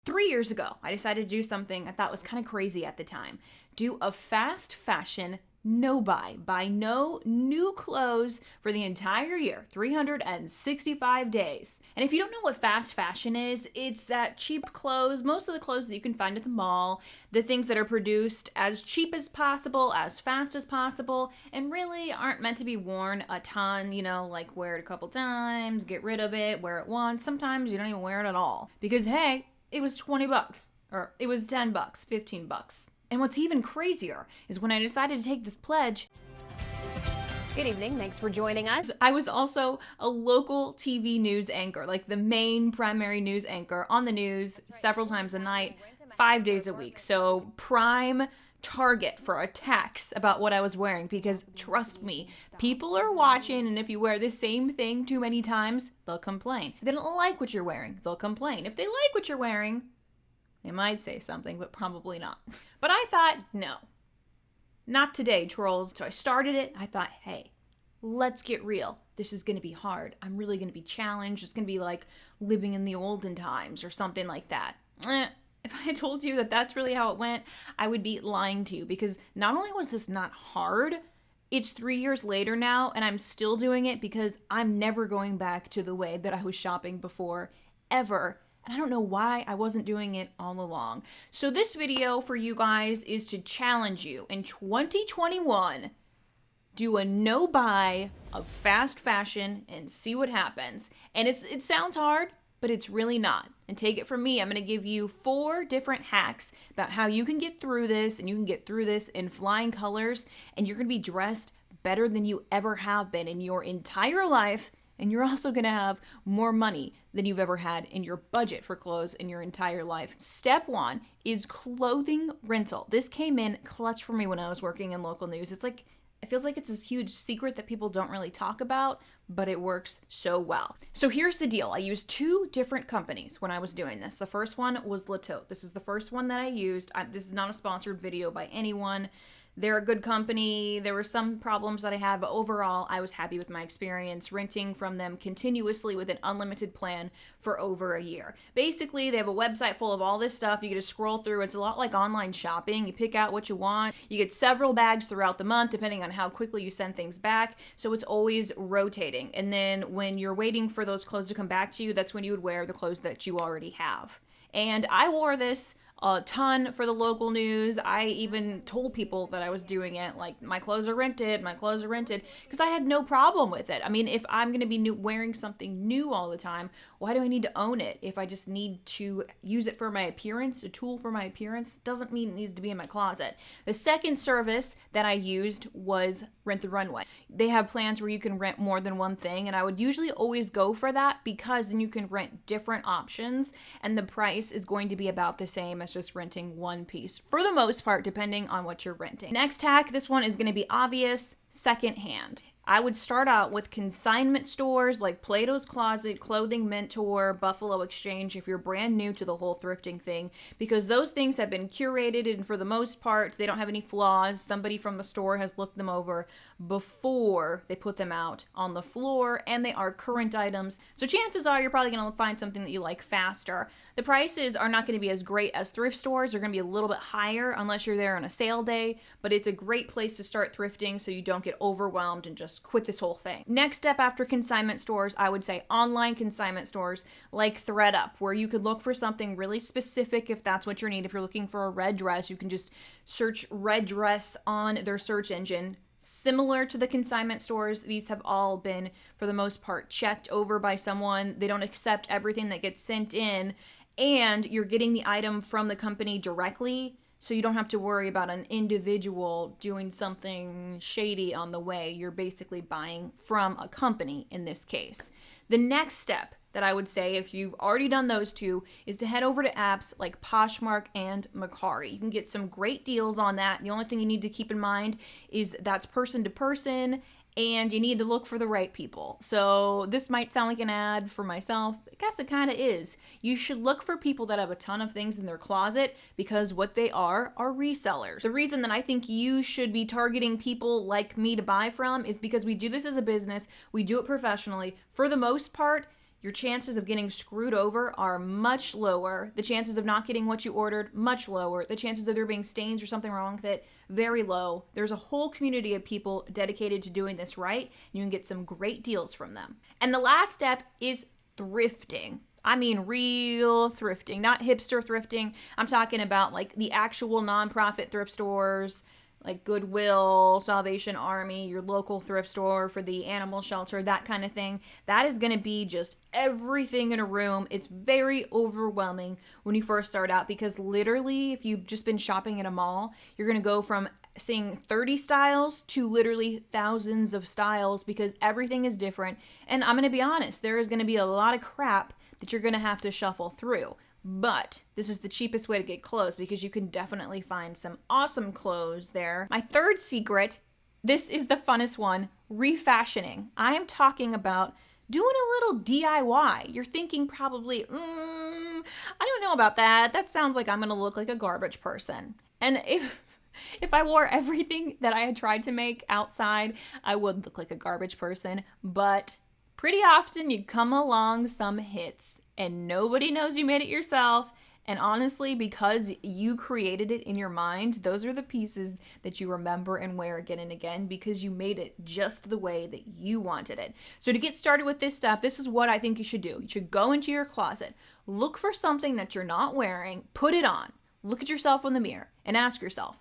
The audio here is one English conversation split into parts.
3 years ago, I decided to do something I thought was kind of crazy at the time. Do a fast fashion no buy. Buy no new clothes for the entire year, 365 days. And if you don't know what fast fashion is, it's that cheap clothes, most of the clothes that you can find at the mall, the things that are produced as cheap as possible, as fast as possible, and really aren't meant to be worn a ton, like wear it a couple times, get rid of it, wear it once. Sometimes you don't even wear it at all. Because hey, it was $20, or it was $10, $15. And what's even crazier is when I decided to take this pledge. Good evening. Thanks for joining us. I was also a local TV news anchor, like the main primary news anchor on the news several times a night, 5 days a week. So prime target for attacks about what I was wearing, because trust me, people are watching, and if you wear the same thing too many times, they'll complain. If they don't like what you're wearing, they'll complain. If they like what you're wearing, they might say something, but probably not. But I thought, no, not today, trolls. So I started it. I thought, hey, let's get real. This is going to be hard. I'm really going to be challenged. It's going to be like living in the olden times or something like that. If I had told you that that's really how it went, I would be lying to you, because not only was this not hard, it's 3 years later now, and I'm still doing it because I'm never going back to the way that I was shopping before, ever. And I don't know why I wasn't doing it all along. So this video for you guys is to challenge you in 2021, do a no buy of fast fashion and see what happens. And it sounds hard, but it's really not. And take it from me, I'm going to give you 4 different hacks about how you can get through this, and you can get through this in flying colors, and you're going to be dressed better than you ever have been in your entire life. And you're also going to have more money than you've ever had in your budget for clothes in your entire life. Step 1 is clothing rental. This came in clutch for me when I was working in local news. It feels like it's this huge secret that people don't really talk about, but it works so well. So here's the deal. I used 2 different companies when I was doing this. The first one was Latote. This is the first one that I used. This is not a sponsored video by anyone. They're a good company. There were some problems that I had, but overall, I was happy with my experience renting from them continuously with an unlimited plan for over a year. Basically, they have a website full of all this stuff. You get to scroll through. It's a lot like online shopping. You pick out what you want. You get several bags throughout the month, depending on how quickly you send things back. So it's always rotating. And then when you're waiting for those clothes to come back to you, that's when you would wear the clothes that you already have. And I wore this a ton for the local news. I even told people that I was doing it, like, my clothes are rented, because I had no problem with it. I mean, if I'm going to be wearing something new all the time, why do I need to own it? If I just need to use it for my appearance, a tool for my appearance, doesn't mean it needs to be in my closet. The second service that I used was Rent the Runway. They have plans where you can rent more than one thing, and I would usually always go for that, because then you can rent different options, and the price is going to be about the same as just renting one piece for the most part, depending on what you're renting. Next hack, this one is going to be obvious: secondhand. I would start out with consignment stores like Plato's Closet, Clothing Mentor, Buffalo Exchange if you're brand new to the whole thrifting thing, because those things have been curated, and for the most part, they don't have any flaws. Somebody from the store has looked them over before they put them out on the floor, and they are current items. So chances are you're probably going to find something that you like faster. The prices are not going to be as great as thrift stores. They're going to be a little bit higher unless you're there on a sale day, but it's a great place to start thrifting so you don't get overwhelmed and just quit this whole thing. Next step after consignment stores, I would say online consignment stores like ThredUp, where you could look for something really specific if that's what you need. If you're looking for a red dress, you can just search red dress on their search engine. Similar to the consignment stores, these have all been, for the most part, checked over by someone. They don't accept everything that gets sent in, and you're getting the item from the company directly, so you don't have to worry about an individual doing something shady on the way. You're basically buying from a company in this case. The next step that I would say, if you've already done those 2, is to head over to apps like Poshmark and Mercari. You can get some great deals on that. The only thing you need to keep in mind is that's person to person, and you need to look for the right people. So this might sound like an ad for myself. I guess it kind of is. You should look for people that have a ton of things in their closet, because what they are resellers. The reason that I think you should be targeting people like me to buy from is because we do this as a business. We do it professionally. For the most part, your chances of getting screwed over are much lower. The chances of not getting what you ordered, much lower. The chances of there being stains or something wrong with it, very low. There's a whole community of people dedicated to doing this right, and you can get some great deals from them. And the last step is thrifting. I mean real thrifting, not hipster thrifting. I'm talking about like the actual nonprofit thrift stores, like Goodwill, Salvation Army, your local thrift store for the animal shelter, that kind of thing. That is going to be just everything in a room. It's very overwhelming when you first start out because literally, if you've just been shopping at a mall, you're going to go from seeing 30 styles to literally thousands of styles because everything is different. And I'm going to be honest, there is going to be a lot of crap that you're going to have to shuffle through. But this is the cheapest way to get clothes because you can definitely find some awesome clothes there. My third secret, this is the funnest one, refashioning. I am talking about doing a little DIY. You're thinking probably, I don't know about that. That sounds like I'm going to look like a garbage person. And if I wore everything that I had tried to make outside, I would look like a garbage person. But pretty often you come along some hits and nobody knows you made it yourself. And honestly, because you created it in your mind, those are the pieces that you remember and wear again and again because you made it just the way that you wanted it. So to get started with this stuff, this is what I think you should do. You should go into your closet, look for something that you're not wearing, put it on, look at yourself in the mirror and ask yourself,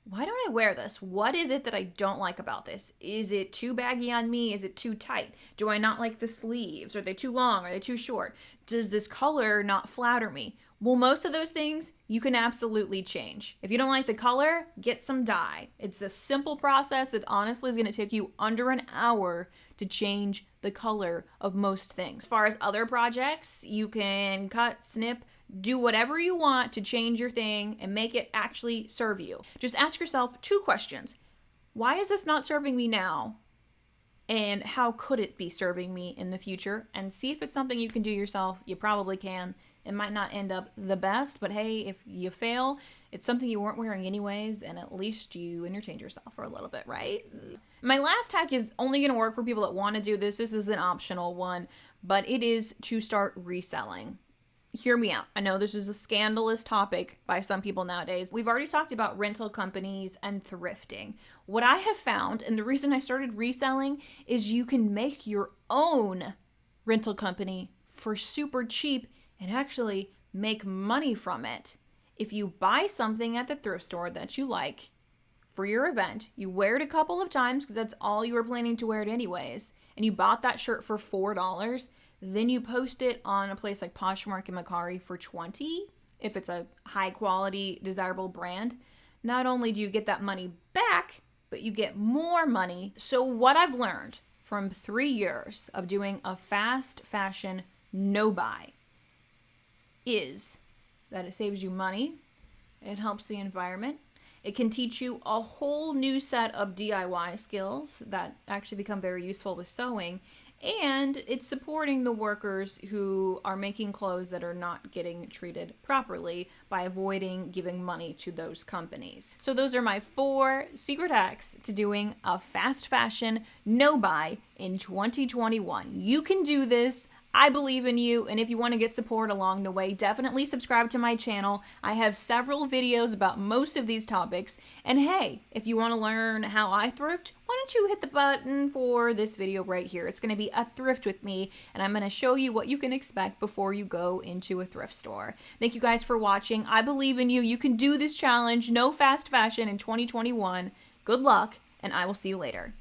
why don't I wear this? What is it that I don't like about this? Is it too baggy on me? Is it too tight? Do I not like the sleeves? Are they too long? Are they too short? Does this color not flatter me? Well, most of those things you can absolutely change. If you don't like the color, get some dye. It's a simple process that honestly is going to take you under an hour to change the color of most things. As far as other projects, you can cut, snip, do whatever you want to change your thing and make it actually serve you. Just ask yourself 2 questions. Why is this not serving me now? And how could it be serving me in the future? And see if it's something you can do yourself. You probably can. It might not end up the best, but hey, if you fail, it's something you weren't wearing anyways, and at least you entertained yourself for a little bit, right? My last hack is only going to work for people that want to do this. This is an optional one, but it is to start reselling. Hear me out. I know this is a scandalous topic by some people nowadays. We've already talked about rental companies and thrifting. What I have found, and the reason I started reselling, is you can make your own rental company for super cheap and actually make money from it. If you buy something at the thrift store that you like for your event, you wear it a couple of times because that's all you were planning to wear it anyways, and you bought that shirt for $4, then you post it on a place like Poshmark and Mercari for $20, if it's a high quality, desirable brand. Not only do you get that money back, but you get more money. So what I've learned from 3 years of doing a fast fashion no-buy is that it saves you money, it helps the environment, it can teach you a whole new set of DIY skills that actually become very useful with sewing, and it's supporting the workers who are making clothes that are not getting treated properly by avoiding giving money to those companies. So those are my 4 secret hacks to doing a fast fashion no-buy in 2021. You can do this. I believe in you, and if you want to get support along the way, definitely subscribe to my channel. I have several videos about most of these topics, and hey, if you want to learn how I thrift, why don't you hit the button for this video right here. It's going to be a thrift with me, and I'm going to show you what you can expect before you go into a thrift store. Thank you guys for watching. I believe in you. You can do this challenge, no fast fashion in 2021. Good luck, and I will see you later.